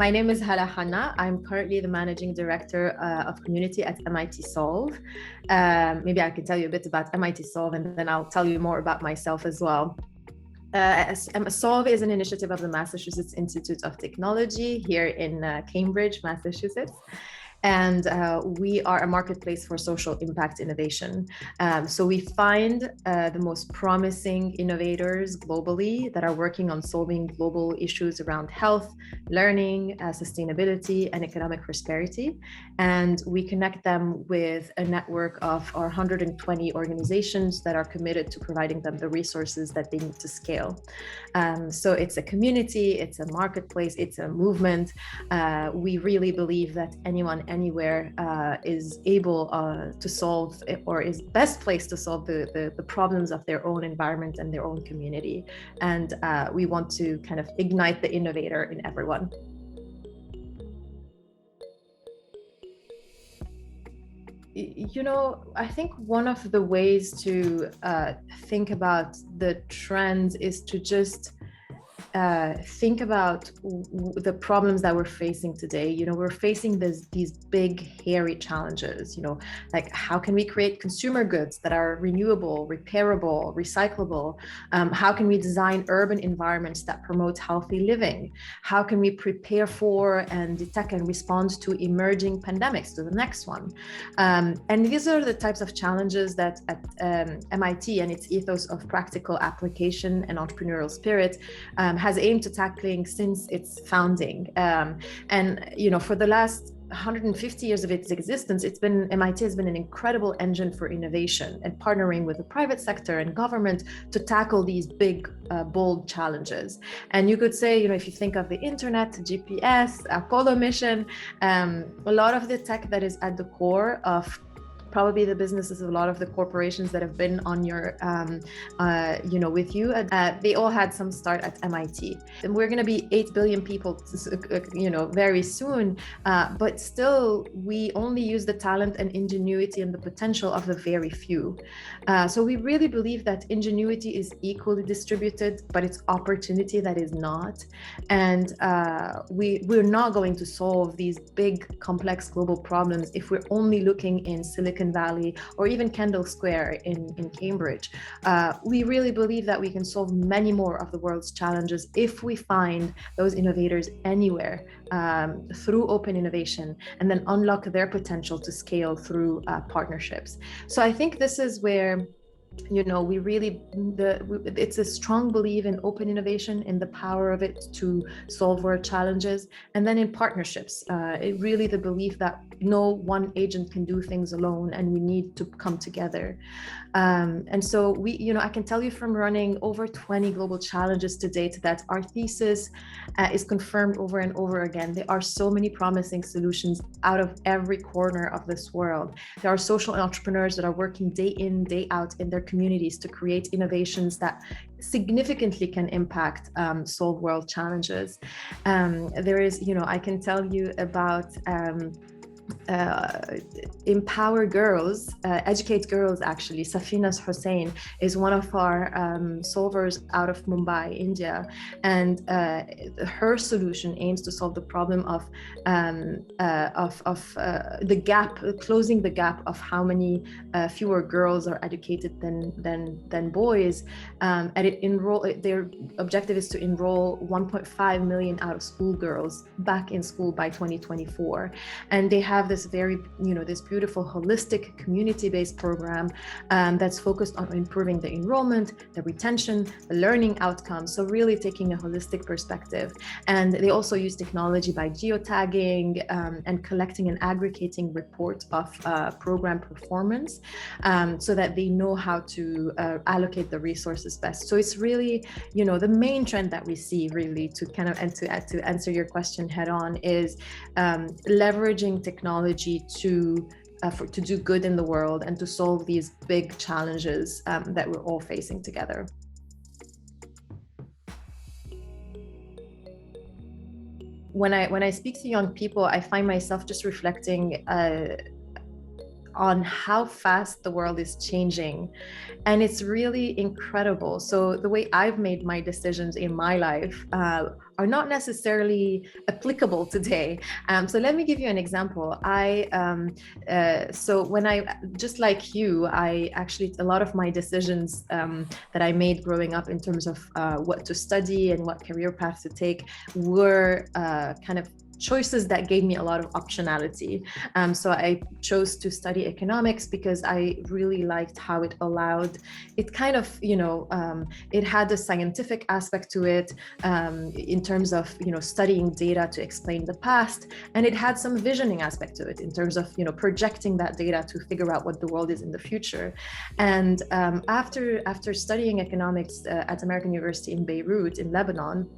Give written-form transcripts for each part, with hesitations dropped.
My name is Hala Hanna. I'm currently the managing director of community at MIT Solve. Maybe I can tell you a bit about MIT Solve, and then I'll tell you more about myself as well. Solve is an initiative of the Massachusetts Institute of Technology here in Cambridge, Massachusetts. And we are a marketplace for social impact innovation. So we find the most promising innovators globally that are working on solving global issues around health, learning, sustainability, and economic prosperity. And we connect them with a network of our 120 organizations that are committed to providing them the resources that they need to scale. So it's a community, it's a marketplace, it's a movement. We really believe that anyone anywhere is able to solve, or is best placed to solve the problems of their own environment and their own community. And we want to kind of ignite the innovator in everyone. You know, I think one of the ways to think about the trends is to just think about the problems that we're facing today. You know, we're facing these big, hairy challenges, you know, like how can we create consumer goods that are renewable, repairable, recyclable? How can we design urban environments that promote healthy living? How can we prepare for and detect and respond to emerging pandemics, to the next one? And these are the types of challenges that at MIT and its ethos of practical application and entrepreneurial spirit has aimed to tackling since its founding. And, you know, for the last 150 years of its existence, MIT has been an incredible engine for innovation and partnering with the private sector and government to tackle these big, bold challenges. And you could say, you know, if you think of the internet, GPS, Apollo mission, a lot of the tech that is at the core of probably the businesses of a lot of the corporations that have been on your, you know, with you, they all had some start at MIT. And we're going to be 8 billion people, you know, very soon. But still, we only use the talent and ingenuity and the potential of the very few. So we really believe that ingenuity is equally distributed, but it's opportunity that is not. And we're not going to solve these big, complex global problems if we're only looking in Silicon Valley or even Kendall Square in Cambridge. We really believe that we can solve many more of the world's challenges if we find those innovators anywhere through open innovation, and then unlock their potential to scale through partnerships. So I think this is where, you know, it's a strong belief in open innovation, in the power of it to solve world challenges, and then in partnerships. It really the belief that no one agent can do things alone, and we need to come together. And so we, you know, I can tell you from running over 20 global challenges to date that our thesis is confirmed over and over again. There are so many promising solutions out of every corner of this world. There are social entrepreneurs that are working day in, day out in their communities to create innovations that significantly can impact solve world challenges. There is, you know, I can tell you about empower girls, educate girls. Actually, SAFEENA's HUSAIN is one of our solvers out of Mumbai, India, and her solution aims to solve the problem of the gap, closing the gap of how many fewer girls are educated than boys. And their objective is to enroll 1.5 million out of school girls back in school by 2024, and they have this very, you know, this beautiful holistic community-based program that's focused on improving the enrollment, the retention, the learning outcomes. So really taking a holistic perspective. And they also use technology by geotagging and collecting and aggregating reports of program performance so that they know how to allocate the resources best. So it's really, you know, the main trend that we see really to kind of, and to answer your question head on is leveraging technology to do good in the world and to solve these big challenges that we're all facing together. When I speak to young people, I find myself just reflecting on how fast the world is changing. And it's really incredible. So the way I've made my decisions in my life are not necessarily applicable today. So let me give you an example. So when I, just like you, I actually, a lot of my decisions that I made growing up in terms of what to study and what career path to take were kind of choices that gave me a lot of optionality. So I chose to study economics because I really liked how it allowed, it kind of, it had a scientific aspect to it in terms of, studying data to explain the past. And it had some visioning aspect to it in terms of, projecting that data to figure out what the world is in the future. And after studying economics at American University in Beirut, in Lebanon,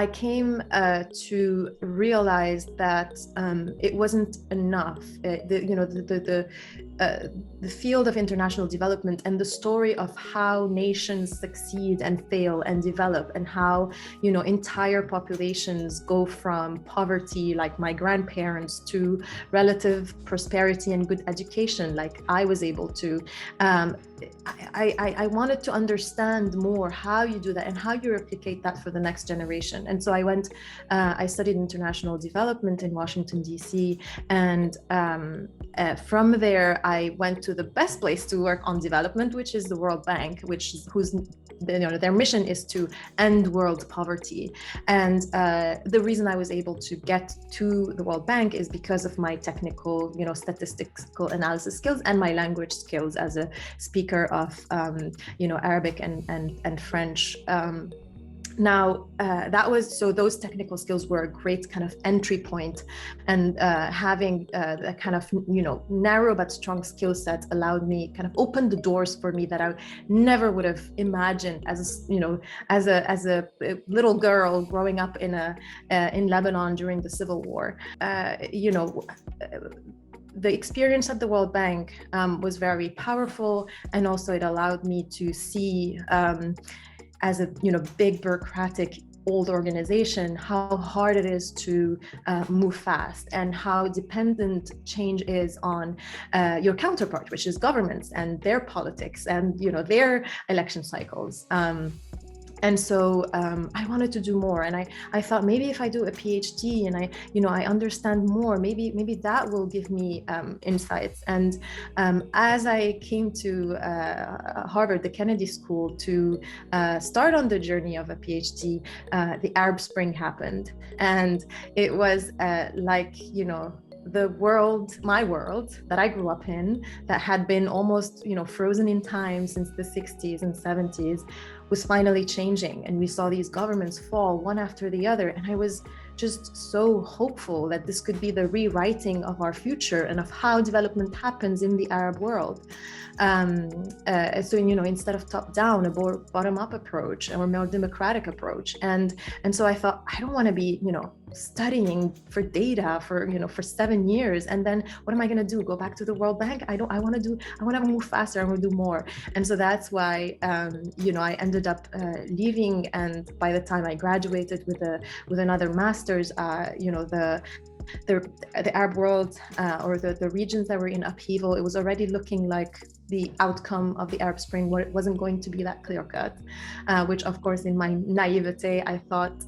I came to realize that it wasn't enough. The field of international development and the story of how nations succeed and fail and develop, and how entire populations go from poverty, like my grandparents, to relative prosperity and good education, like I was able to. I wanted to understand more how you do that and how you replicate that for the next generation. And so I studied international development in Washington, D.C. And from there, I went to the best place to work on development, which is the World Bank, their mission is to end world poverty. And the reason I was able to get to the World Bank is because of my technical, statistical analysis skills and my language skills as a speaker of, Arabic and French. So those technical skills were a great kind of entry point, and having a kind of narrow but strong skill set allowed me, kind of opened the doors for me that I never would have imagined as a little girl growing up in Lebanon during the Civil War. The experience at the World Bank was very powerful, and also it allowed me to see, as a big bureaucratic old organization, how hard it is to move fast, and how dependent change is on your counterpart, which is governments and their politics and their election cycles. And so I wanted to do more, and I thought, maybe if I do a PhD and I understand more, maybe that will give me insights. And as I came to Harvard, the Kennedy School, to start on the journey of a PhD, the Arab Spring happened, and it was the world, my world that I grew up in, that had been almost, frozen in time since the 60s and 70s, was finally changing. And we saw these governments fall one after the other. And I was just so hopeful that this could be the rewriting of our future and of how development happens in the Arab world. So, instead of top down, a bottom up approach, or more democratic approach. And so I thought, I don't want to be, studying for data for 7 years. And then what am I going to do? Go back to the World Bank? I want to move faster. I want to do more. And so that's why, I ended up leaving. And by the time I graduated with another master's, the Arab world, or the regions that were in upheaval, it was already looking like the outcome of the Arab Spring wasn't going to be that clear-cut, which of course in my naivete I thought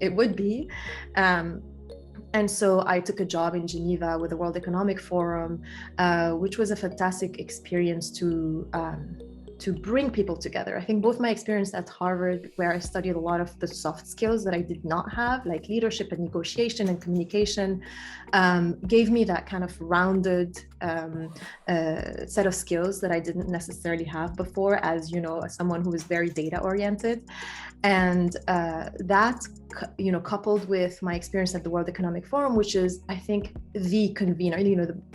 it would be. And so I took a job in Geneva with the World Economic Forum, which was a fantastic experience to bring people together. I think both my experience at Harvard, where I studied a lot of the soft skills that I did not have, like leadership and negotiation and communication, gave me that kind of rounded set of skills that I didn't necessarily have before, as someone who is very data oriented. And that coupled with my experience at the World Economic Forum, which is, I think, the convener,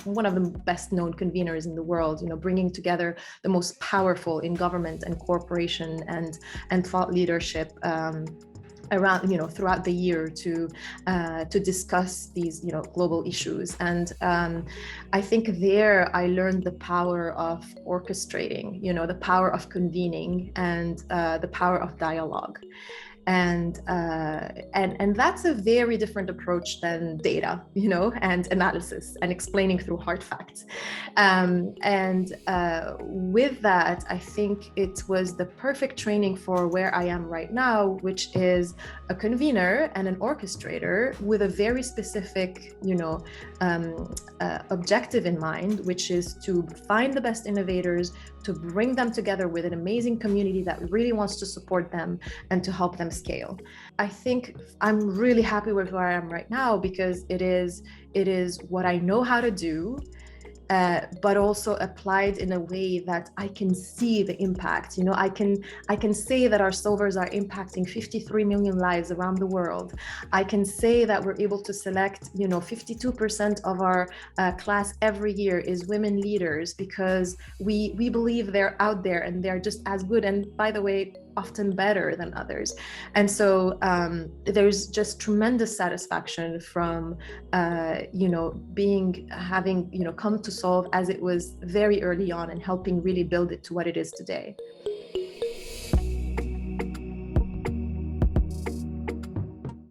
one of the best known conveners in the world, bringing together the most powerful in government and corporation and thought leadership around, throughout the year to discuss these, global issues. And I think there I learned the power of orchestrating, the power of convening, and the power of dialogue. And that's a very different approach than data, and analysis and explaining through hard facts. With that, I think it was the perfect training for where I am right now, which is a convener and an orchestrator with a very specific, objective in mind, which is to find the best innovators, to bring them together with an amazing community that really wants to support them and to help them scale. I think I'm really happy with where I am right now because it is what I know how to do, but also applied in a way that I can see the impact. I can say that our solvers are impacting 53 million lives around the world. I can say that we're able to select, 52% of our class every year is women leaders because we believe they're out there and they're just as good. And by the way, often better than others. And so there's just tremendous satisfaction from having come to Solve as it was very early on and helping really build it to what it is today.